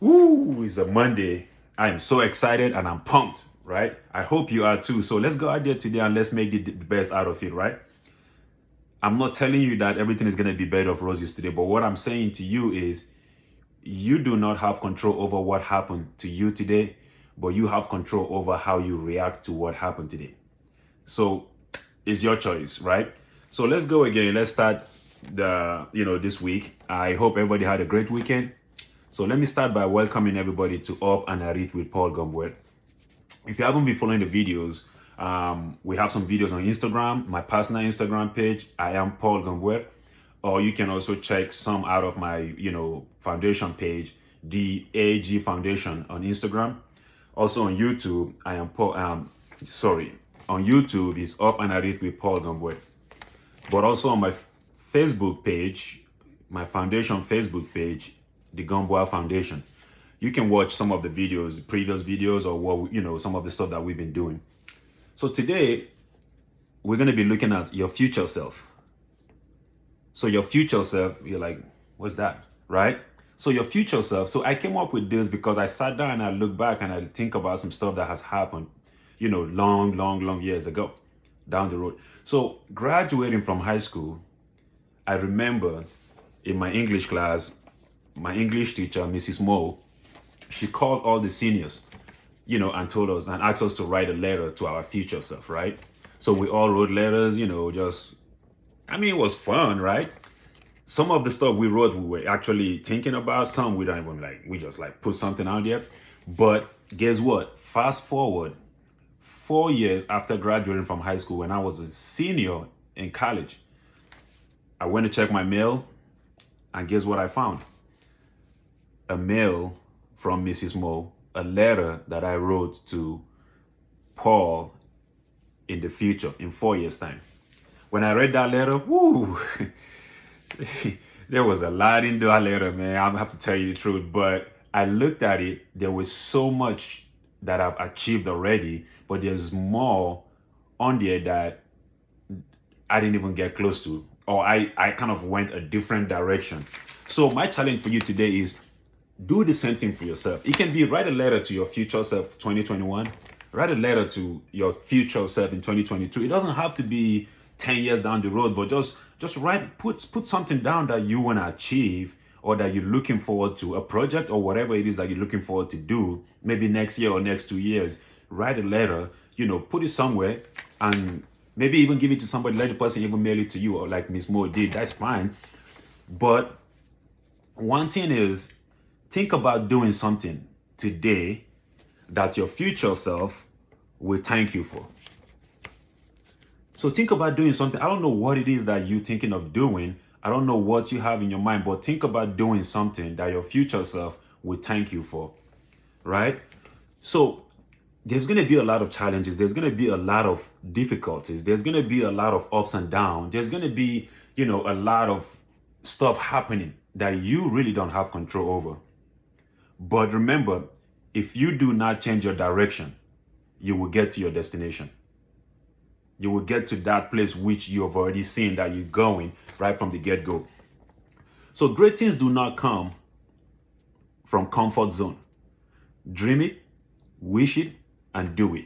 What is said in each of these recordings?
Ooh, it's a Monday. I am so excited and I'm pumped, right? I hope you are too. So let's go out there today and let's make the best out of it, right? I'm not telling you that everything is going to be bed of roses today, but what I'm saying to you is you do not have control over what happened to you today, but you have control over how you react to what happened today. So it's your choice, right? So let's go again. Let's start this week. I hope everybody had a great weekend. So let me start by welcoming everybody to Up and I Read with Paul Gumbuet. If you haven't been following the videos, we have some videos on Instagram, my personal Instagram page. I am Paul Gumbuet. Or you can also check some out of my, foundation page, the AG Foundation on Instagram. Also on YouTube, I am Paul. On YouTube is Up and I Read with Paul Gumbuet. But also on my Facebook page, my foundation Facebook page, the Gumboa Foundation. You can watch some of the videos, the previous videos, or some of the stuff that we've been doing. So today, we're going to be looking at your future self. So your future self, you're like, what's that? Right? So your future self. So I came up with this because I sat down and I look back and I think about some stuff that has happened, long years ago down the road. So graduating from high school, I remember in my English class, my English teacher, Mrs. Moe, she called all the seniors, and told us and asked us to write a letter to our future self, right? So we all wrote letters, it was fun, right? Some of the stuff we wrote, we were actually thinking about. Some we don't even we just put something out there. But guess what? Fast forward 4 years after graduating from high school, when I was a senior in college, I went to check my mail, and guess what I found? A mail from Mrs. Moe, a letter that I wrote to Paul in the future, in 4 years' time. When I read that letter, woo, there was a lot in that letter, man. I have to tell you the truth. But I looked at it, there was so much that I've achieved already, but there's more on there that I didn't even get close to, or I kind of went a different direction. So my challenge for you today is do the same thing for yourself. It can be write a letter to your future self 2021, write a letter to your future self in 2022. It doesn't have to be 10 years down the road, but just write, put something down that you want to achieve or that you're looking forward to, a project or whatever it is that you're looking forward to do, maybe next year or next 2 years. Write a letter, put it somewhere, and maybe even give it to somebody, let the person even mail it to you, or like Miss Moore did. That's fine. But one thing is, think about doing something today that your future self will thank you for. So think about doing something. I don't know what it is that you're thinking of doing. I don't know what you have in your mind, but think about doing something that your future self will thank you for, right? So there's going to be a lot of challenges. There's going to be a lot of difficulties. There's going to be a lot of ups and downs. There's going to be, a lot of stuff happening that you really don't have control over. But remember, if you do not change your direction, you will get to your destination. You will get to that place which you have already seen that you're going right from the get-go. So great things do not come from comfort zone. Dream it, wish it, and do it.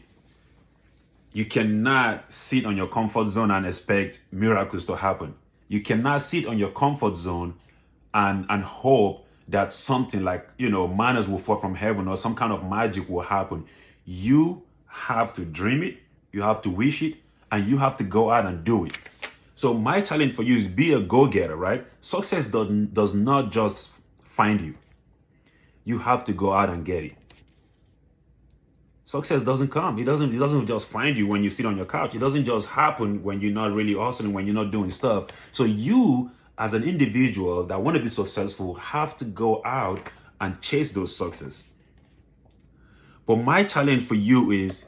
You cannot sit on your comfort zone and expect miracles to happen. You cannot sit on your comfort zone and hope that something like, manners will fall from heaven or some kind of magic will happen. You have to dream it, you have to wish it, and you have to go out and do it. So my challenge for you is be a go-getter, right? Success does not just find you. You have to go out and get it. Success doesn't come. It doesn't just find you when you sit on your couch. It doesn't just happen when you're not really hustling, when you're not doing stuff. So you, as an individual that want to be successful, have to go out and chase those success. But my challenge for you is,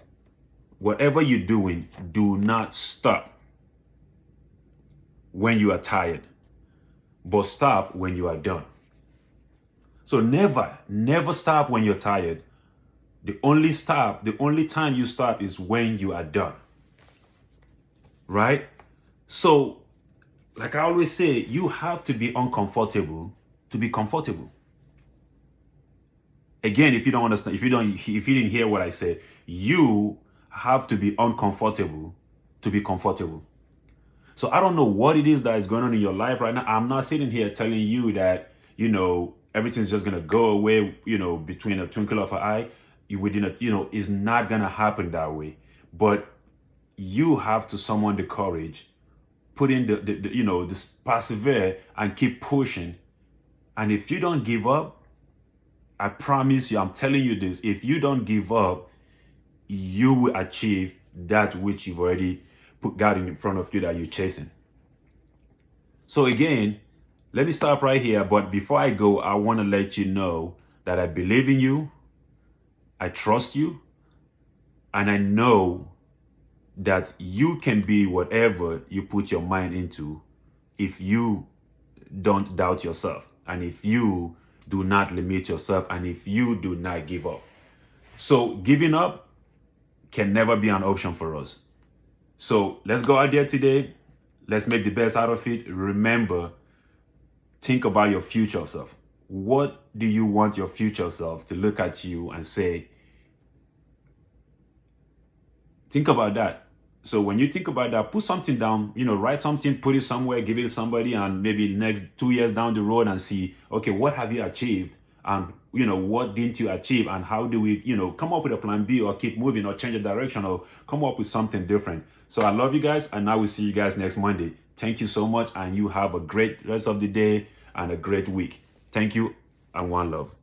whatever you're doing, do not stop when you are tired, but stop when you are done. So never stop when you're tired. The only time you stop is when you are done. Right? So, like I always say, you have to be uncomfortable to be comfortable. Again, if you don't understand, if you didn't hear what I said, you have to be uncomfortable to be comfortable. So I don't know what it is that is going on in your life right now. I'm not sitting here telling you that, everything's just gonna go away, between a twinkle of an eye. You within a, it's not gonna happen that way. But you have to summon the courage, put in this persevere and keep pushing. And if you don't give up, I promise you, I'm telling you this, if you don't give up, you will achieve that which you've already put God in front of you that you're chasing. So again, let me stop right here. But before I go, I want to let you know that I believe in you, I trust you, and I know that you can be whatever you put your mind into if you don't doubt yourself, and if you do not limit yourself, and if you do not give up. So giving up can never be an option for us. So let's go out there today. Let's make the best out of it. Remember, think about your future self. What do you want your future self to look at you and say? Think about that. So when you think about that, put something down, write something, put it somewhere, give it to somebody, and maybe next 2 years down the road and see, okay, what have you achieved? And, what didn't you achieve? And how do we, come up with a plan B, or keep moving, or change the direction, or come up with something different. So I love you guys, and I will see you guys next Monday. Thank you so much, and you have a great rest of the day and a great week. Thank you, and one love.